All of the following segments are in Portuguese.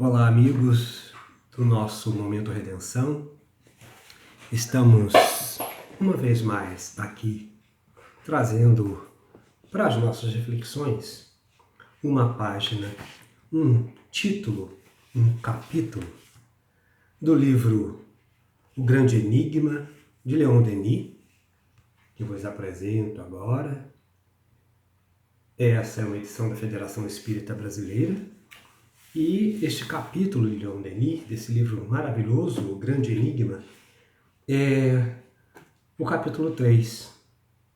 Olá, amigos do nosso Momento Redenção. Estamos, uma vez mais, aqui, trazendo para as nossas reflexões uma página, um título, um capítulo do livro O Grande Enigma, de Leon Denis, que vos apresento agora. Essa é uma edição da Federação Espírita Brasileira. E este capítulo de Leon Denis, desse livro maravilhoso, O Grande Enigma, é o capítulo 3,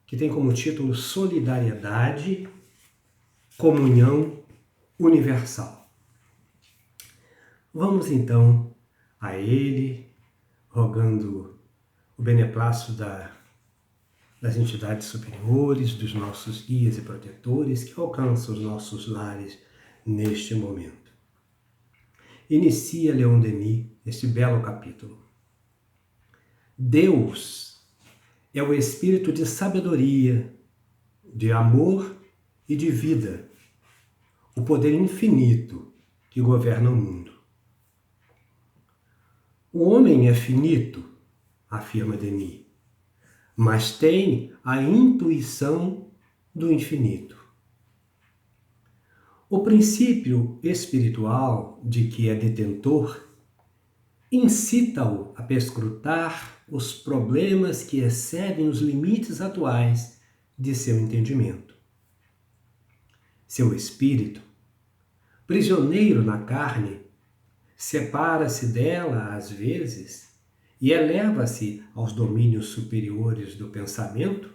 que tem como título Solidariedade, Comunhão Universal. Vamos então a ele, rogando o beneplácito das entidades superiores, dos nossos guias e protetores que alcançam os nossos lares neste momento. Inicia Leon Denis este belo capítulo. Deus é o espírito de sabedoria, de amor e de vida, o poder infinito que governa o mundo. O homem é finito, afirma Denis, mas tem a intuição do infinito. O princípio espiritual de que é detentor incita-o a perscrutar os problemas que excedem os limites atuais de seu entendimento. Seu espírito, prisioneiro na carne, separa-se dela às vezes e eleva-se aos domínios superiores do pensamento,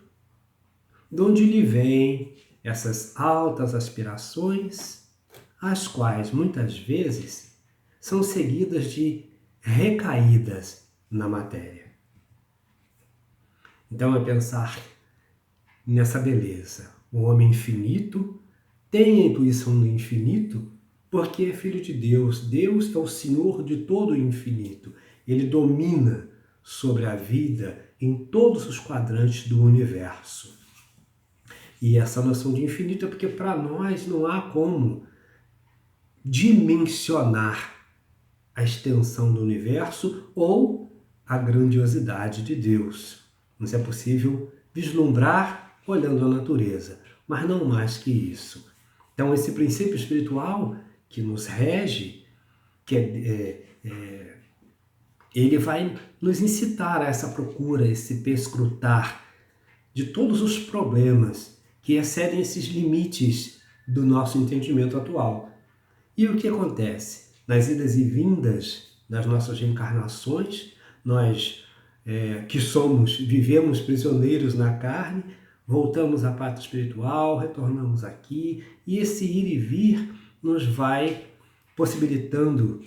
de onde lhe vêm essas altas aspirações, as quais muitas vezes são seguidas de recaídas na matéria. Então é pensar nessa beleza. O homem infinito tem a intuição do infinito porque é filho de Deus. Deus é o Senhor de todo o infinito. Ele domina sobre a vida em todos os quadrantes do universo. E essa noção de infinito é porque para nós não há como dimensionar a extensão do universo ou a grandiosidade de Deus. Não é possível vislumbrar olhando a natureza, mas não mais que isso. Então esse princípio espiritual que nos rege, ele vai nos incitar a essa procura, esse perscrutar de todos os problemas que excedem esses limites do nosso entendimento atual. E o que acontece? Nas idas e vindas das nossas reencarnações, nós vivemos prisioneiros na carne, voltamos à pátria espiritual, retornamos aqui, e esse ir e vir nos vai possibilitando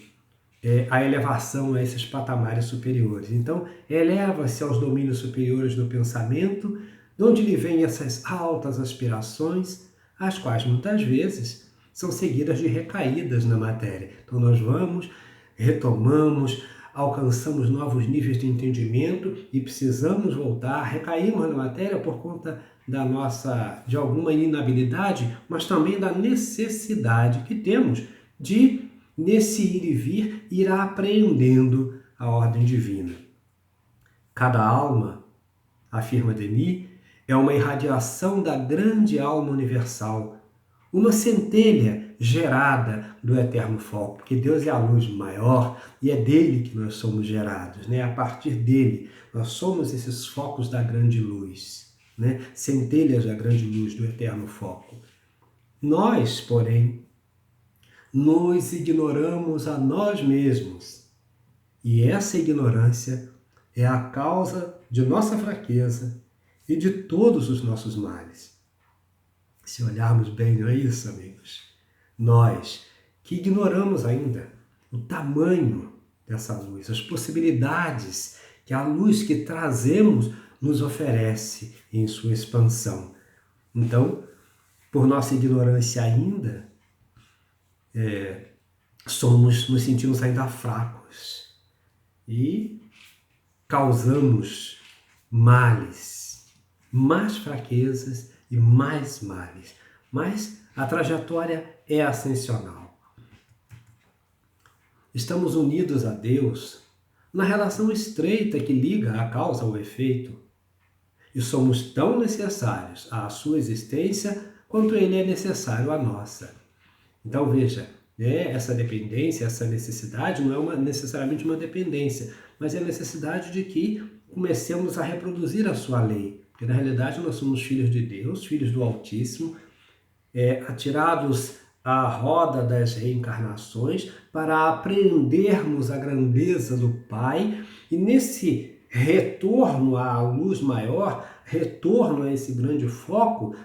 a elevação a esses patamares superiores. Então, eleva-se aos domínios superiores do pensamento, de onde lhe vêm essas altas aspirações, as quais muitas vezes são seguidas de recaídas na matéria. Então nós vamos, retomamos, alcançamos novos níveis de entendimento e precisamos voltar, recaímos na matéria por conta de alguma inabilidade, mas também da necessidade que temos de, nesse ir e vir, ir apreendendo a ordem divina. Cada alma, afirma Denis, é uma irradiação da grande alma universal, uma centelha gerada do eterno foco, porque Deus é a luz maior e é dele que nós somos gerados, né? A partir dele nós somos esses focos da grande luz, né? Centelhas da grande luz do eterno foco. Nós, porém, nos ignoramos a nós mesmos e essa ignorância é a causa de nossa fraqueza e de todos os nossos males. Se olharmos bem, não é isso, amigos? Nós que ignoramos ainda o tamanho dessa luz, as possibilidades que a luz que trazemos nos oferece em sua expansão. Então, por nossa ignorância ainda, nos sentimos ainda fracos e causamos males, mais fraquezas e mais males. Mas a trajetória é ascensional. estamos unidos a Deus na relação estreita que liga a causa ao efeito. E somos tão necessários à sua existência quanto ele é necessário à nossa. Então veja, essa dependência, essa necessidade não é necessariamente uma dependência, mas é a necessidade de que comecemos a reproduzir a sua lei. Porque na realidade nós somos filhos de Deus, filhos do Altíssimo, atirados à roda das reencarnações para aprendermos a grandeza do Pai, e nesse retorno à luz maior, retorno a esse grande foco,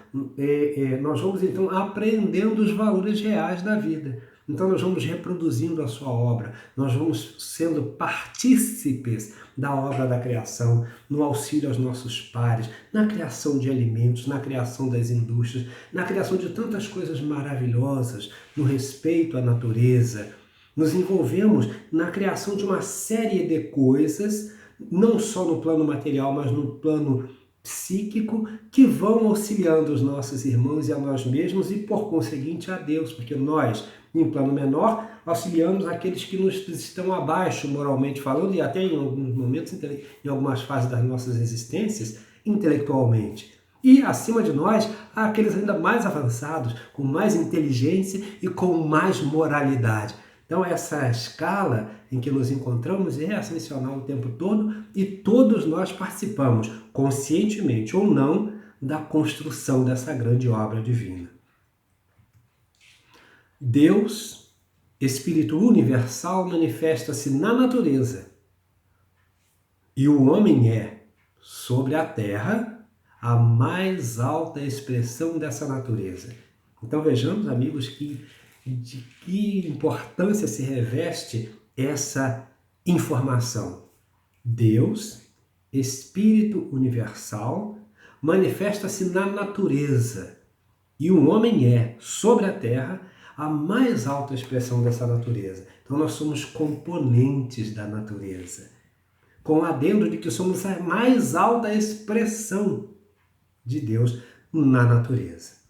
nós vamos então aprendendo os valores reais da vida. Então nós vamos reproduzindo a sua obra, nós vamos sendo partícipes da obra da criação, no auxílio aos nossos pares, na criação de alimentos, na criação das indústrias, na criação de tantas coisas maravilhosas, no respeito à natureza. Nos envolvemos na criação de uma série de coisas, não só no plano material, mas no plano psíquico, que vão auxiliando os nossos irmãos e a nós mesmos e, por conseguinte, a Deus, porque nós, em plano menor, auxiliamos aqueles que nos estão abaixo, moralmente falando, e até em alguns momentos, em algumas fases das nossas existências, intelectualmente. E, acima de nós, há aqueles ainda mais avançados, com mais inteligência e com mais moralidade. Então, essa escala em que nos encontramos é ascensional o tempo todo e todos nós participamos, conscientemente ou não, da construção dessa grande obra divina. Deus, Espírito universal, manifesta-se na natureza e o homem é, sobre a terra, a mais alta expressão dessa natureza. Então vejamos, amigos, de que importância se reveste essa informação. Deus, Espírito universal, manifesta-se na natureza e o homem é, sobre a terra, a mais alta expressão dessa natureza. Então nós somos componentes da natureza, com o adendo de que somos a mais alta expressão de Deus na natureza.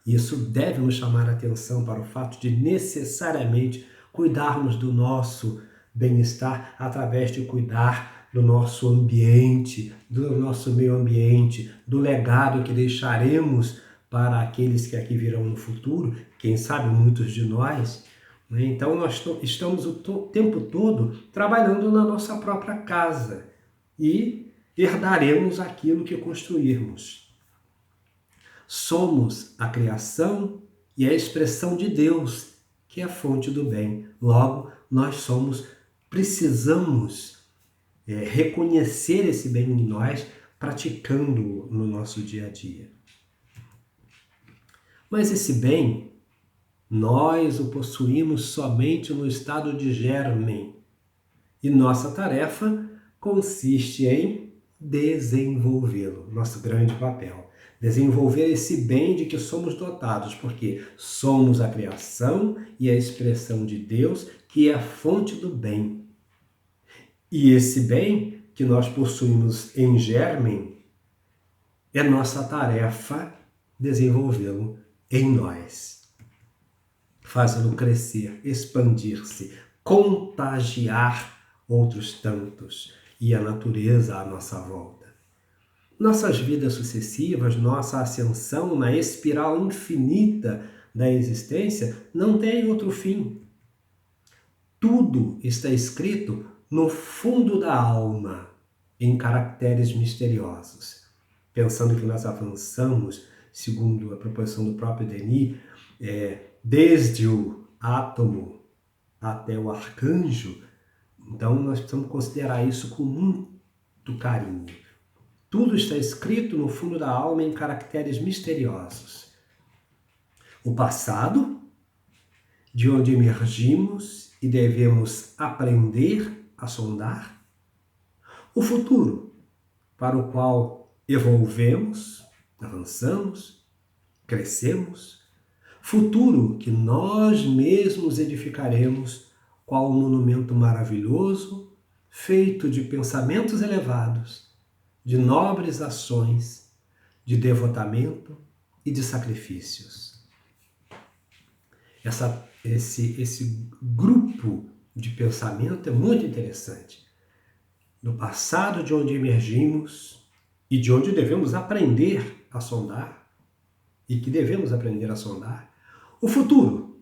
Isso deve nos chamar a atenção para o fato de necessariamente cuidarmos do nosso bem-estar através de cuidar do nosso ambiente, do nosso meio ambiente, do legado que deixaremos para aqueles que aqui virão no futuro, quem sabe muitos de nós. Então nós estamos o tempo todo trabalhando na nossa própria casa e herdaremos aquilo que construirmos. Somos a criação e a expressão de Deus, que é a fonte do bem. Logo, nós precisamos reconhecer esse bem em nós, praticando-o no nosso dia a dia. Mas esse bem, nós o possuímos somente no estado de germen, e nossa tarefa consiste em desenvolvê-lo, nosso grande papel. Desenvolver esse bem de que somos dotados, porque somos a criação e a expressão de Deus, que é a fonte do bem. E esse bem que nós possuímos em germen, é nossa tarefa desenvolvê-lo em nós. Fazê-lo crescer, expandir-se, contagiar outros tantos e a natureza à nossa volta. Nossas vidas sucessivas, nossa ascensão na espiral infinita da existência não tem outro fim. Tudo está escrito no fundo da alma, em caracteres misteriosos. Pensando que nós avançamos, segundo a proposição do próprio Denis, desde o átomo até o arcanjo, então nós precisamos considerar isso com muito carinho. Tudo está escrito no fundo da alma em caracteres misteriosos. O passado, de onde emergimos e devemos aprender a sondar. O futuro, para o qual evolvemos, avançamos, crescemos. Futuro que nós mesmos edificaremos, qual um monumento maravilhoso, feito de pensamentos elevados, de nobres ações, de devotamento e de sacrifícios. esse grupo de pensamento é muito interessante. Do passado de onde emergimos e de onde devemos aprender a sondar, e que devemos aprender a sondar, o futuro,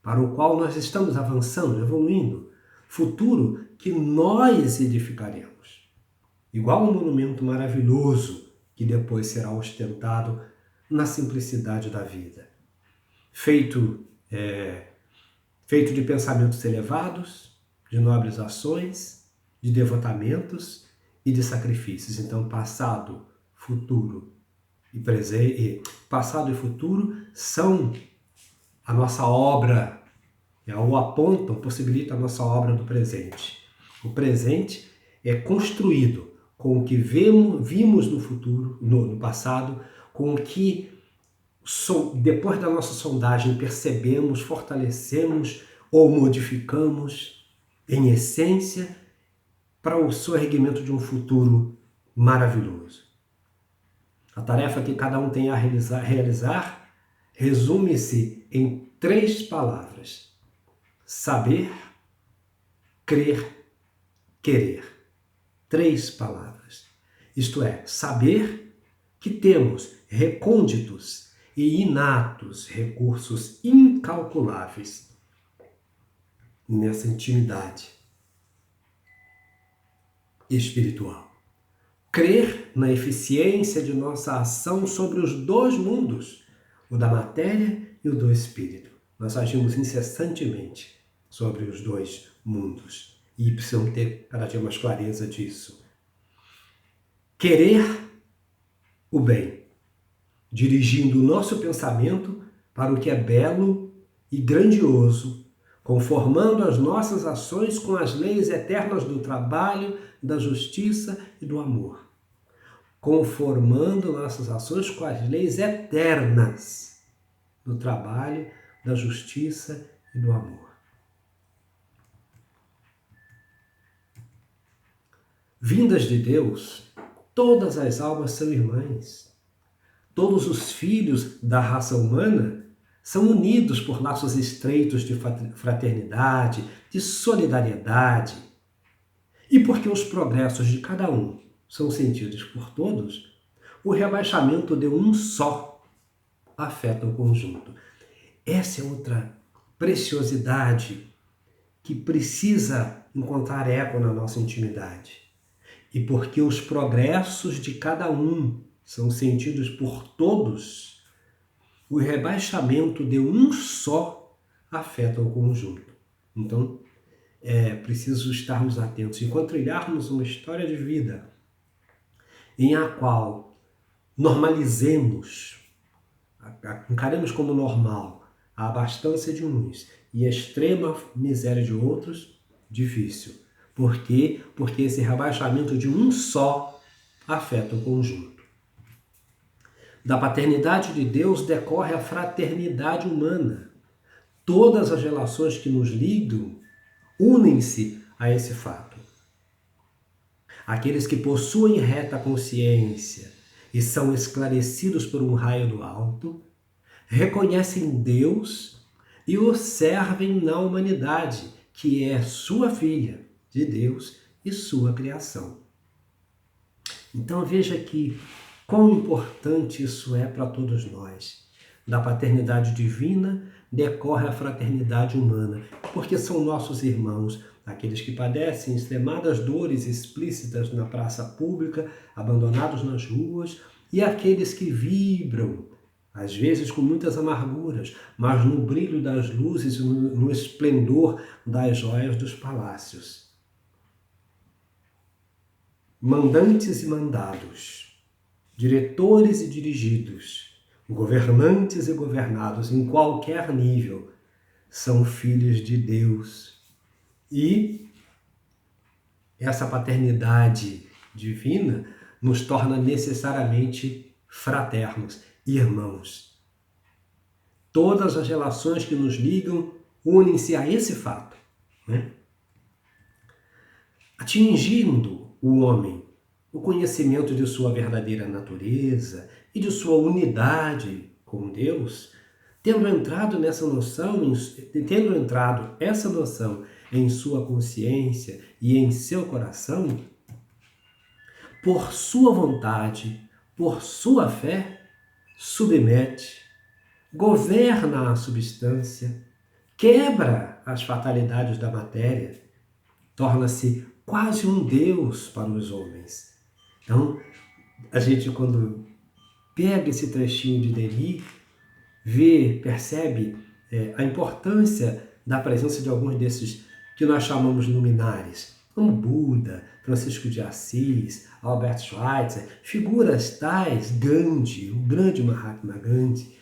para o qual nós estamos avançando, evoluindo, futuro que nós edificaremos. Igual um monumento maravilhoso que depois será ostentado na simplicidade da vida. Feito de pensamentos elevados, de nobres ações, de devotamentos e de sacrifícios. Então, passado, futuro e presente, passado e futuro são a nossa obra, ou apontam, possibilitam a nossa obra do presente. O presente é construído com o que vimos no futuro, no passado, com o que depois da nossa sondagem percebemos, fortalecemos ou modificamos em essência para o surgimento de um futuro maravilhoso. A tarefa que cada um tem a realizar resume-se em 3 palavras: saber, crer, querer. 3 palavras. Isto é, saber que temos recônditos e inatos recursos incalculáveis nessa intimidade espiritual. Crer na eficiência de nossa ação sobre os 2 mundos, o da matéria e o do espírito. Nós agimos incessantemente sobre os 2 mundos e precisamos ter cada dia mais clareza disso. Querer o bem, dirigindo o nosso pensamento para o que é belo e grandioso, conformando as nossas ações com as leis eternas do trabalho, da justiça e do amor. Conformando nossas ações com as leis eternas do trabalho, da justiça e do amor. Vindas de Deus, todas as almas são irmãs. Todos os filhos da raça humana são unidos por laços estreitos de fraternidade, de solidariedade. E porque os progressos de cada um são sentidos por todos, o rebaixamento de um só afeta o conjunto. Essa é outra preciosidade que precisa encontrar eco na nossa intimidade. E porque os progressos de cada um são sentidos por todos, o rebaixamento de um só afeta o conjunto. Então, é preciso estarmos atentos. Enquanto trilharmos uma história de vida em a qual normalizemos, encaremos como normal a abastança de uns e a extrema miséria de outros, difícil. Por quê? Porque esse rebaixamento de um só afeta o conjunto. Da paternidade de Deus decorre a fraternidade humana. Todas as relações que nos ligam unem-se a esse fato. Aqueles que possuem reta consciência e são esclarecidos por um raio do alto, reconhecem Deus e o servem na humanidade, que é sua filha de Deus e sua criação. Então veja que quão importante isso é para todos nós. Da paternidade divina decorre a fraternidade humana, porque são nossos irmãos, aqueles que padecem extremadas dores explícitas na praça pública, abandonados nas ruas, e aqueles que vibram, às vezes com muitas amarguras, mas no brilho das luzes e no esplendor das joias dos palácios. Mandantes e mandados, diretores e dirigidos, governantes e governados em qualquer nível, são filhos de Deus. E essa paternidade divina nos torna necessariamente fraternos, irmãos. Todas as relações que nos ligam unem-se a esse fato, né? Atingindo o homem o conhecimento de sua verdadeira natureza e de sua unidade com Deus, tendo entrado essa noção em sua consciência e em seu coração, por sua vontade, por sua fé, submete, governa a substância, quebra as fatalidades da matéria, torna-se quase um Deus para os homens. Então, a gente quando pega esse trechinho de Denis, percebe a importância da presença de alguns desses que nós chamamos luminares, como Buda, Francisco de Assis, Albert Schweitzer, figuras tais, Gandhi, o grande Mahatma Gandhi.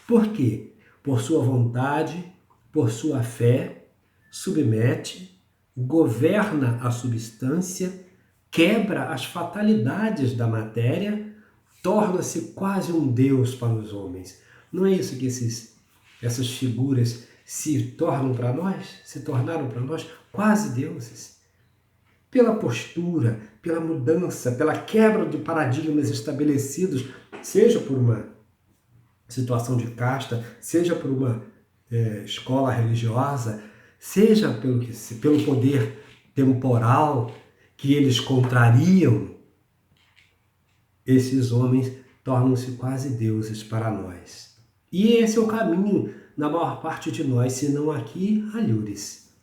Por quê? Por sua vontade, por sua fé, submete, governa a substância, quebra as fatalidades da matéria, torna-se quase um Deus para os homens. Não é isso que essas figuras se tornaram para nós quase deuses. Pela postura, pela mudança, pela quebra de paradigmas estabelecidos, seja por uma situação de casta, seja por uma escola religiosa, seja pelo poder temporal que eles contrariam, esses homens tornam-se quase deuses para nós. E esse é o caminho na maior parte de nós, se não aqui, alhures.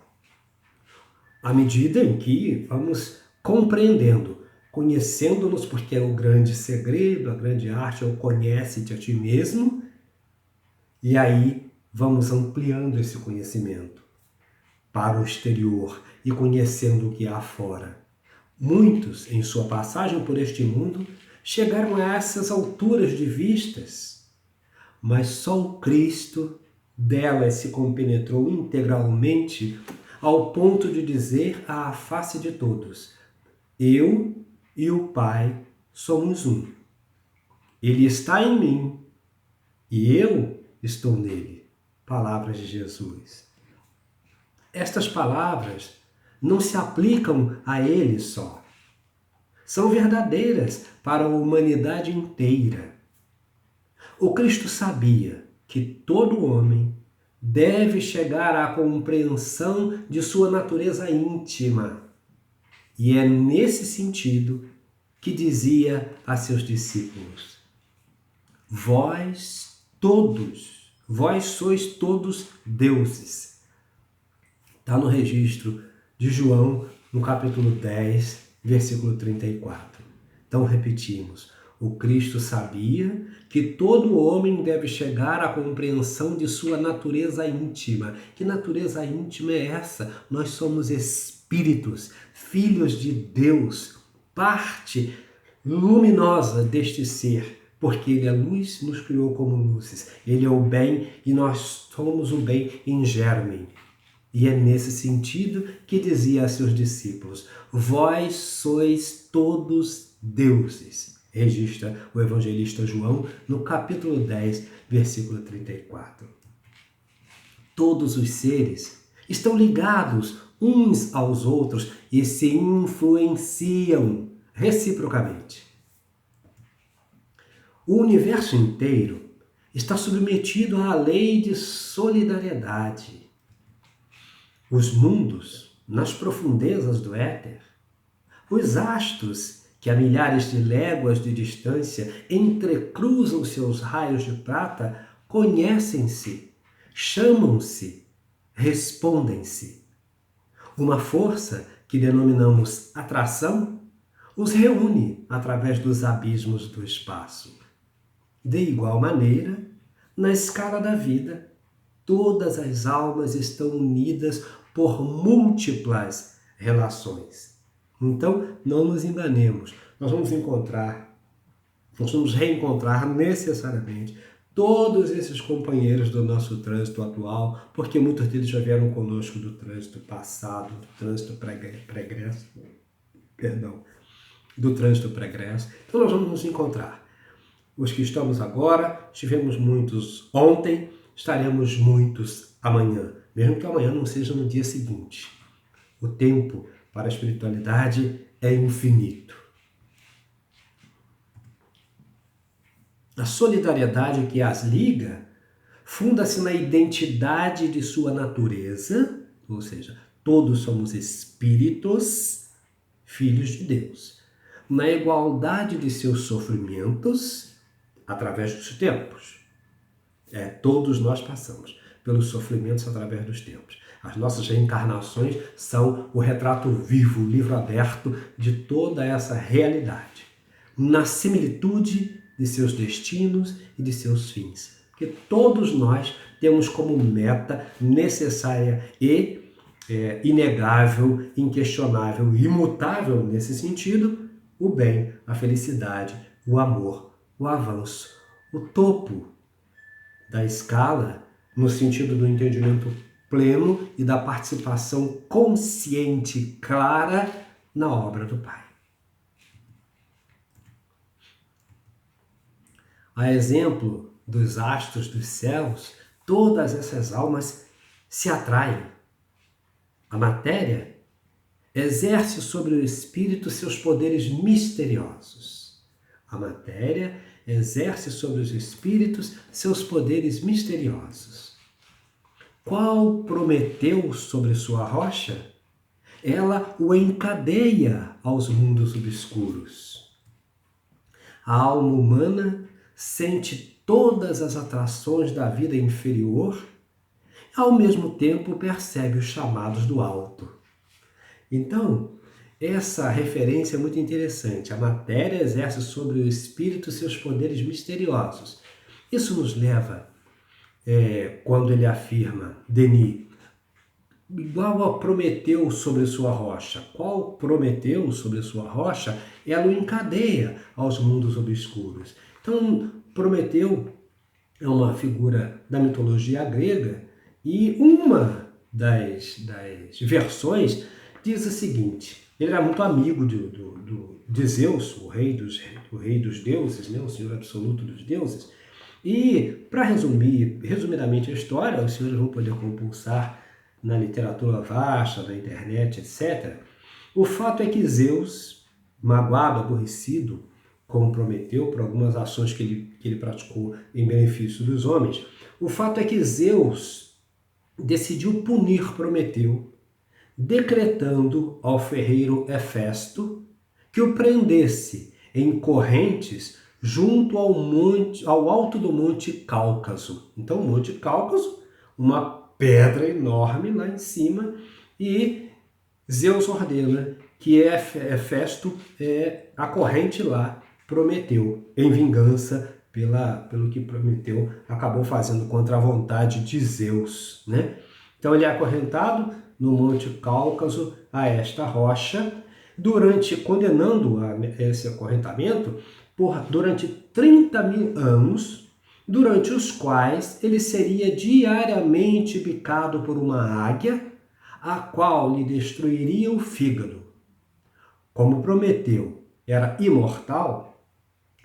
À medida em que vamos compreendendo, conhecendo-nos, porque é o grande segredo, a grande arte é o conhece-te a ti mesmo, e aí vamos ampliando esse conhecimento para o exterior e conhecendo o que há fora. Muitos, em sua passagem por este mundo, chegaram a essas alturas de vistas, mas só o Cristo delas se compenetrou integralmente ao ponto de dizer à face de todos: eu e o Pai somos um. Ele está em mim e eu estou nele. Palavras de Jesus. Estas palavras não se aplicam a ele só. São verdadeiras para a humanidade inteira. O Cristo sabia que todo homem deve chegar à compreensão de sua natureza íntima. E é nesse sentido que dizia a seus discípulos: vós sois todos deuses. Está no registro de João, no capítulo 10, versículo 34. Então repetimos: o Cristo sabia que todo homem deve chegar à compreensão de sua natureza íntima. Que natureza íntima é essa? Nós somos espíritos, filhos de Deus, parte luminosa deste ser, porque Ele é luz, nos criou como luzes. Ele é o bem e nós somos o bem em germe. E é nesse sentido que dizia a seus discípulos: vós sois todos deuses. Registra o evangelista João no capítulo 10, versículo 34. Todos os seres estão ligados uns aos outros e se influenciam reciprocamente. O universo inteiro está submetido à lei de solidariedade. Os mundos, nas profundezas do éter, os astros que a milhares de léguas de distância entrecruzam seus raios de prata, conhecem-se, chamam-se, respondem-se. Uma força que denominamos atração os reúne através dos abismos do espaço. De igual maneira, na escala da vida, todas as almas estão unidas por múltiplas relações. Então, não nos enganemos. Nós vamos reencontrar necessariamente todos esses companheiros do nosso trânsito atual, porque muitos deles já vieram conosco do trânsito passado, do trânsito pregresso, do trânsito pregresso. Então, nós vamos nos encontrar. Os que estamos agora, tivemos muitos ontem, estaremos muitos amanhã, mesmo que amanhã não seja no dia seguinte. O tempo para a espiritualidade é infinito. A solidariedade que as liga funda-se na identidade de sua natureza, ou seja, todos somos espíritos, filhos de Deus, na igualdade de seus sofrimentos, através dos tempos. Todos nós passamos pelos sofrimentos através dos tempos. As nossas reencarnações são o retrato vivo, o livro aberto de toda essa realidade, na similitude de seus destinos e de seus fins. Porque todos nós temos como meta necessária e inegável, inquestionável, imutável nesse sentido, o bem, a felicidade, o amor, o avanço, o topo da escala no sentido do entendimento pleno e da participação consciente, clara na obra do Pai. A exemplo dos astros dos céus, todas essas almas se atraem. A matéria exerce sobre o espírito seus poderes misteriosos. A matéria exerce sobre os espíritos seus poderes misteriosos. Qual Prometeu sobre sua rocha? Ela o encadeia aos mundos obscuros. A alma humana sente todas as atrações da vida inferior, ao mesmo tempo percebe os chamados do alto. Então, essa referência é muito interessante. A matéria exerce sobre o espírito seus poderes misteriosos. Isso nos leva, quando ele afirma, Denis, igual a Prometeu sobre sua rocha. Qual Prometeu sobre sua rocha? Ela o encadeia aos mundos obscuros. Então, Prometeu é uma figura da mitologia grega e uma das versões diz o seguinte: ele era muito amigo de Zeus, o rei dos deuses, né, o senhor absoluto dos deuses. E, para resumir resumidamente a história, os senhores vão poder compulsar na literatura vasta, na internet, etc. O fato é que Zeus, magoado, aborrecido, como Prometeu, por algumas ações que ele praticou em benefício dos homens, o fato é que Zeus decidiu punir Prometeu, decretando ao ferreiro Hefesto que o prendesse em correntes junto ao alto do Monte Cáucaso. Então, o Monte Cáucaso, uma pedra enorme lá em cima, e Zeus ordena que Hefesto acorrente lá Prometeu, em vingança pelo que Prometeu acabou fazendo contra a vontade de Zeus, né? Então ele é acorrentado no Monte Cáucaso a esta rocha, condenando esse acorrentamento durante 30.000 anos, durante os quais ele seria diariamente picado por uma águia, a qual lhe destruiria o fígado. Como Prometeu era imortal,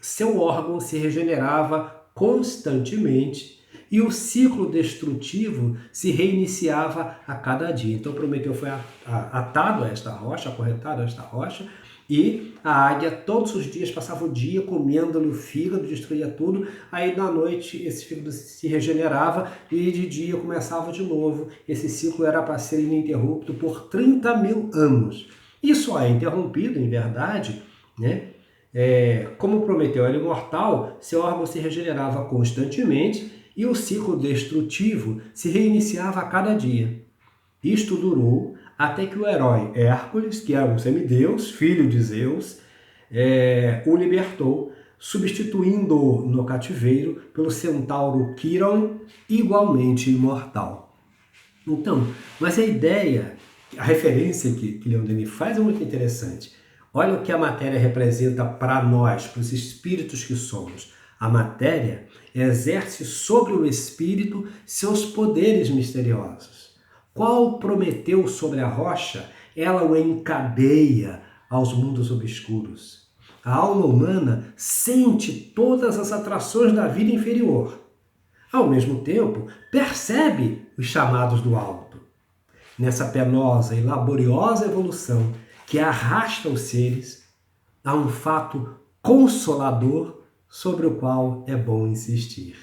seu órgão se regenerava constantemente e o ciclo destrutivo se reiniciava a cada dia. Então Prometeu foi atado a esta rocha, acorrentado a esta rocha, e a águia todos os dias passava o dia comendo-lhe o fígado, destruía tudo. Aí na noite esse fígado se regenerava e de dia começava de novo. Esse ciclo era para ser ininterrupto por 30.000 anos. Isso é interrompido, em verdade, né? Como Prometeu era imortal, seu órgão se regenerava constantemente e o ciclo destrutivo se reiniciava a cada dia. Isto durou até que o herói Hércules, que era um semideus, filho de Zeus, o libertou, substituindo-o no cativeiro pelo centauro Quirón, igualmente imortal. Então, mas a referência que Leon Denis faz é muito interessante. Olha o que a matéria representa para nós, para os espíritos que somos. A matéria exerce sobre o espírito seus poderes misteriosos. Qual Prometeu sobre a rocha, ela o encadeia aos mundos obscuros. A alma humana sente todas as atrações da vida inferior. Ao mesmo tempo, percebe os chamados do alto. Nessa penosa e laboriosa evolução que arrasta os seres, há um fato consolador sobre o qual é bom insistir.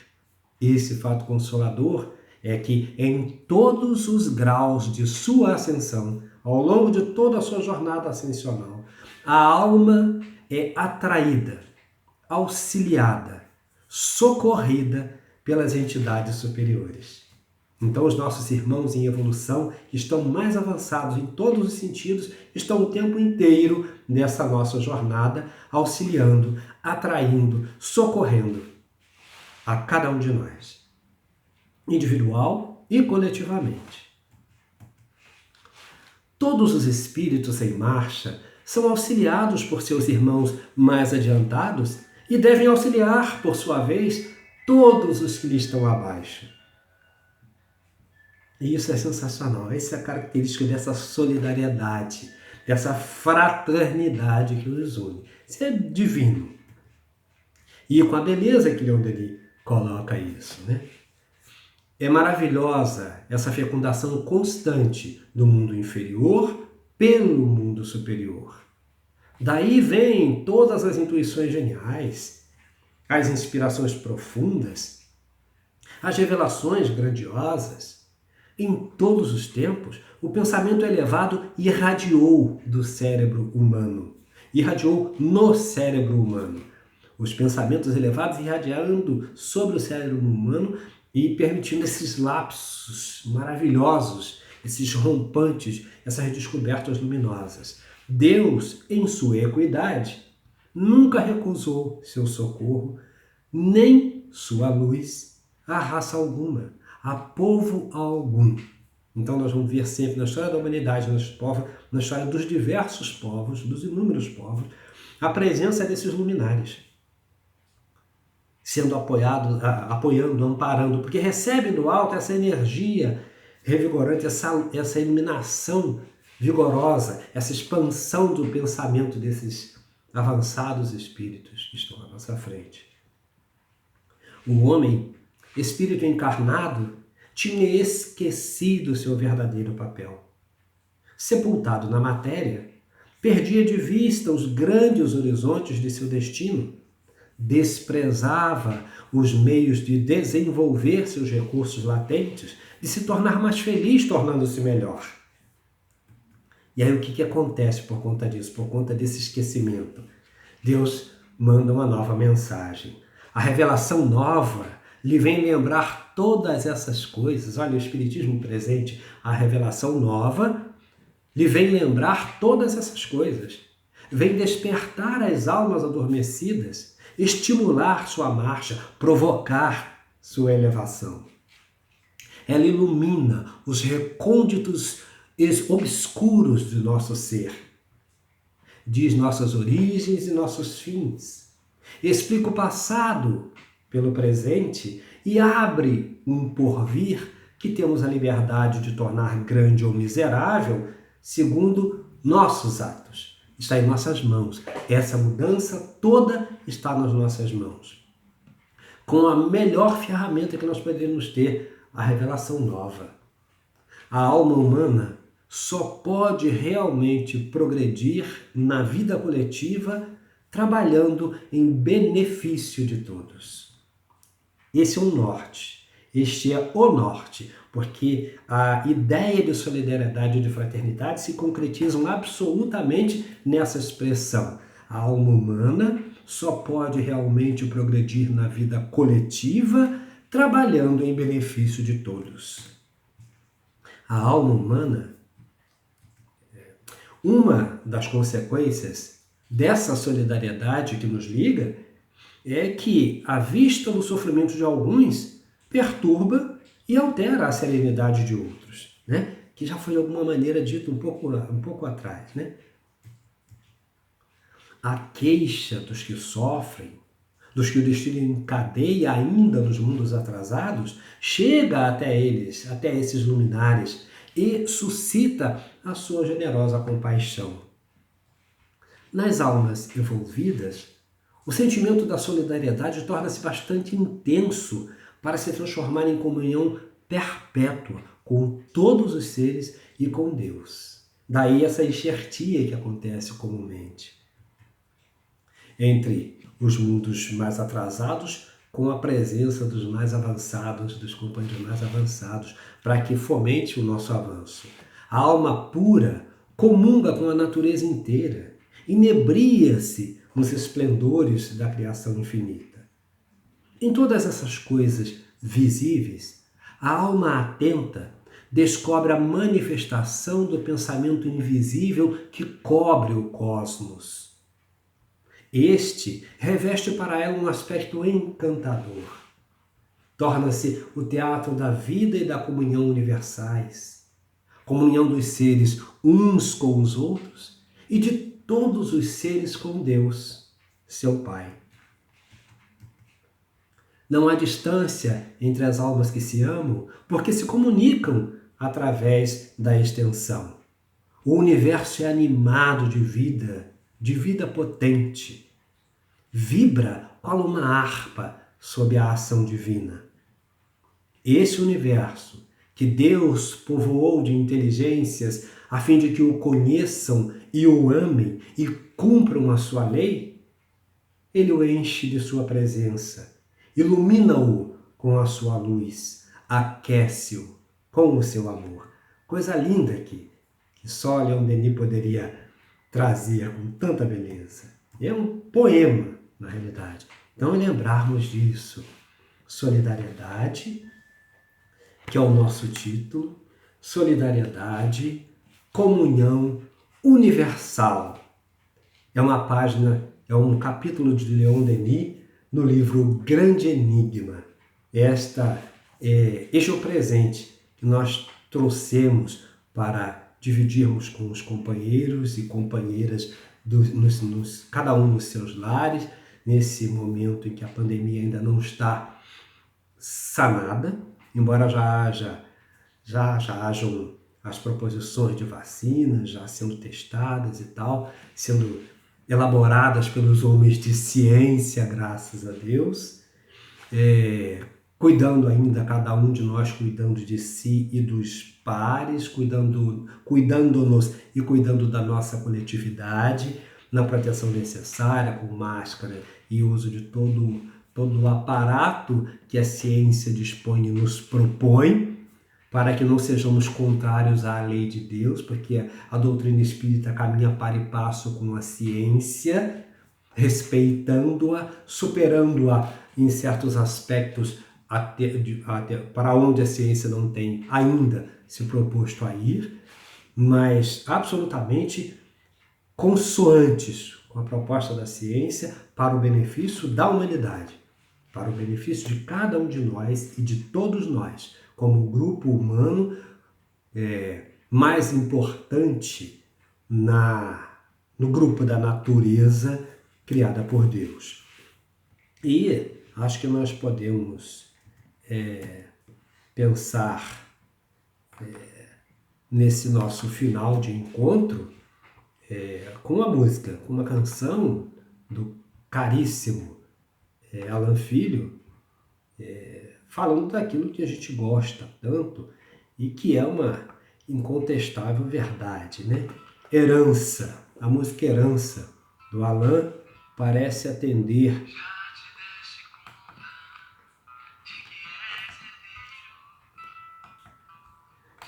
Esse fato consolador é que em todos os graus de sua ascensão, ao longo de toda a sua jornada ascensional, a alma é atraída, auxiliada, socorrida pelas entidades superiores. Então os nossos irmãos em evolução, que estão mais avançados em todos os sentidos, estão o tempo inteiro nessa nossa jornada, auxiliando, atraindo, socorrendo a cada um de nós, individual e coletivamente. Todos os espíritos em marcha são auxiliados por seus irmãos mais adiantados e devem auxiliar, por sua vez, todos os que lhe estão abaixo. E isso é sensacional. Essa é a característica dessa solidariedade, dessa fraternidade que nos une. Isso é divino. E com a beleza que Leon Denis coloca isso, né? É maravilhosa essa fecundação constante do mundo inferior pelo mundo superior. Daí vêm todas as intuições geniais, as inspirações profundas, as revelações grandiosas. Em todos os tempos, o pensamento elevado irradiou do cérebro humano, irradiou no cérebro humano. Os pensamentos elevados irradiando sobre o cérebro humano e permitindo esses lapsos maravilhosos, esses rompantes, essas descobertas luminosas. Deus, em sua equidade, nunca recusou seu socorro, nem sua luz a raça alguma, a povo algum. Então nós vamos ver sempre na história da humanidade, na história dos diversos povos, dos inúmeros povos, a presença desses luminares, sendo apoiando, amparando, porque recebem do alto essa energia revigorante, essa iluminação vigorosa, essa expansão do pensamento desses avançados espíritos que estão à nossa frente. O homem, espírito encarnado, tinha esquecido seu verdadeiro papel. Sepultado na matéria, perdia de vista os grandes horizontes de seu destino, desprezava os meios de desenvolver seus recursos latentes, de se tornar mais feliz, tornando-se melhor. E aí o que acontece por conta disso, por conta desse esquecimento? Deus manda uma nova mensagem. A revelação nova lhe vem lembrar todas essas coisas. Olha, o Espiritismo presente, a revelação nova lhe vem lembrar todas essas coisas. Vem despertar as almas adormecidas, estimular sua marcha, provocar sua elevação. Ela ilumina os recônditos obscuros do nosso ser. Diz nossas origens e nossos fins. Explica o passado pelo presente e abre um porvir que temos a liberdade de tornar grande ou miserável segundo nossos atos. Está em nossas mãos. Essa mudança toda está nas nossas mãos. Com a melhor ferramenta que nós podemos ter, a revelação nova. A alma humana só pode realmente progredir na vida coletiva trabalhando em benefício de todos. Esse é o norte. Este é o norte, porque a ideia de solidariedade e de fraternidade se concretizam absolutamente nessa expressão. A alma humana só pode realmente progredir na vida coletiva trabalhando em benefício de todos. A alma humana, uma das consequências dessa solidariedade que nos liga é que a vista do sofrimento de alguns perturba e altera a serenidade de outros, né? Que já foi de alguma maneira dito um pouco atrás, né? A queixa dos que sofrem, dos que o destino encadeia ainda nos mundos atrasados, chega até eles, até esses luminares, e suscita a sua generosa compaixão. Nas almas evolvidas, o sentimento da solidariedade torna-se bastante intenso para se transformar em comunhão perpétua com todos os seres e com Deus. Daí essa enxertia que acontece comumente entre os mundos mais atrasados com a presença dos mais avançados, dos companheiros mais avançados, para que fomente o nosso avanço. A alma pura comunga com a natureza inteira, inebria-se nos esplendores da criação infinita. Em todas essas coisas visíveis, a alma atenta descobre a manifestação do pensamento invisível que cobre o cosmos. Este reveste para ela um aspecto encantador. Torna-se o teatro da vida e da comunhão universais, comunhão dos seres uns com os outros e de todos os seres com Deus, seu Pai. Não há distância entre as almas que se amam, porque se comunicam através da extensão. O universo é animado de vida potente. Vibra qual uma harpa sob a ação divina. Esse universo, que Deus povoou de inteligências a fim de que o conheçam e o amem e cumpram a sua lei, ele o enche de sua presença, ilumina-o com a sua luz, aquece-o com o seu amor. Coisa linda que só Leon Denis poderia trazer com tanta beleza. É um poema, na realidade. Então, lembrarmos disso. Solidariedade, que é o nosso título. Solidariedade, comunhão universal. É uma página, é um capítulo de Leon Denis no livro Grande Enigma. Este é o presente que nós trouxemos para dividirmos com os companheiros e companheiras, cada um nos seus lares, nesse momento em que a pandemia ainda não está sanada, embora já hajam as proposições de vacinas já sendo testadas e tal, sendo elaboradas pelos homens de ciência, graças a Deus, cuidando ainda, cada um de nós cuidando de si e dos pares, cuidando-nos e cuidando da nossa coletividade, na proteção necessária, com máscara e uso de todo o aparato que a ciência dispõe e nos propõe, para que não sejamos contrários à lei de Deus, porque a doutrina espírita caminha para e passo com a ciência, respeitando-a, superando-a em certos aspectos para onde a ciência não tem ainda se proposto a ir, mas absolutamente consoantes com a proposta da ciência para o benefício da humanidade, para o benefício de cada um de nós e de todos nós, como grupo humano mais importante no grupo da natureza criada por Deus. E acho que nós podemos pensar nesse nosso final de encontro com uma música, com uma canção do caríssimo Alan Filho, falando daquilo que a gente gosta tanto e que é uma incontestável verdade, né? Herança, a música Herança do Alan parece atender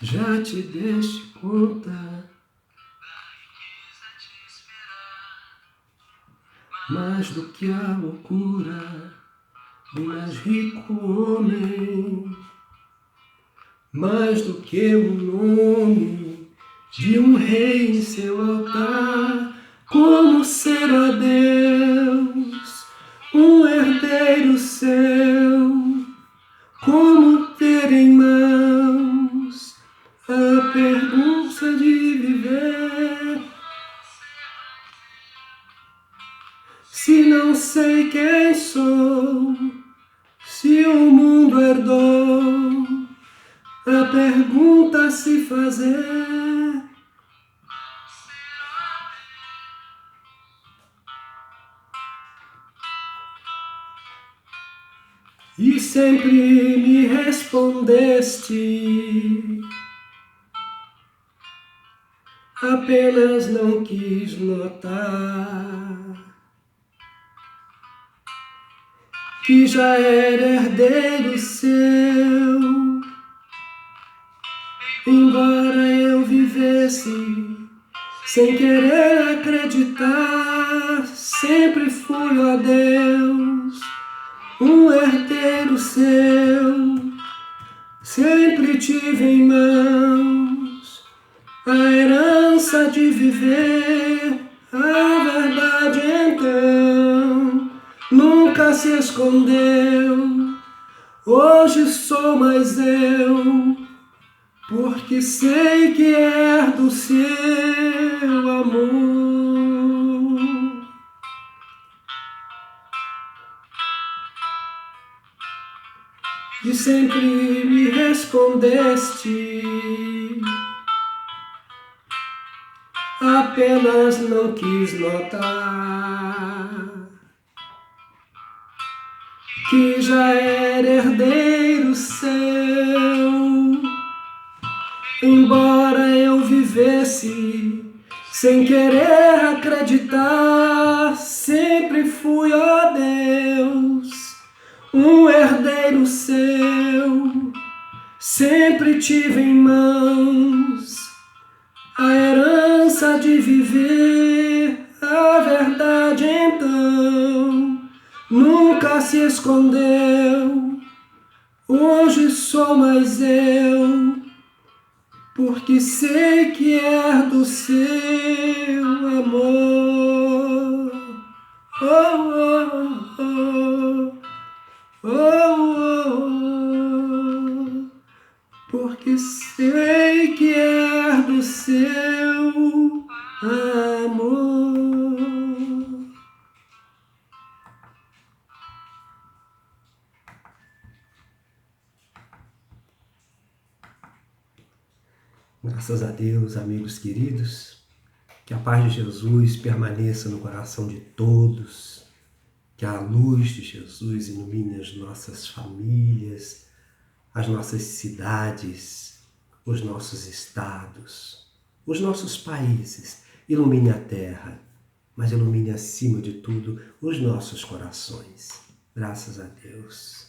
já te deste conta, mais do que a loucura do mais rico homem, mais do que o nome de um rei em seu altar, como ser a Deus um herdeiro seu, como ter em mãos a pergunta de viver. Se não sei quem sou, se o mundo herdou, a pergunta a se fazer. E sempre me respondeste, apenas não quis notar que já era herdeiro seu. Embora eu vivesse sem querer acreditar, sempre fui, ó Deus, um herdeiro seu. Sempre tive em mãos a herança de viver, a verdade então nunca se escondeu. Hoje sou mais eu, porque sei que herdo seu amor. E sempre me respondeste, apenas não quis notar que já era herdeiro seu. Embora eu vivesse sem querer acreditar, sempre fui, ó Deus, um herdeiro seu. Sempre tive em mãos a herança de viver, a verdade então nunca se escondeu. Hoje sou mais eu, porque sei que herdo seu amor. Oh, oh, oh, oh, oh, oh, porque sei que herdo seu amor. Graças a Deus, amigos queridos, que a paz de Jesus permaneça no coração de todos, que a luz de Jesus ilumine as nossas famílias, as nossas cidades, os nossos estados, os nossos países. Ilumine a terra, mas ilumine acima de tudo os nossos corações. Graças a Deus.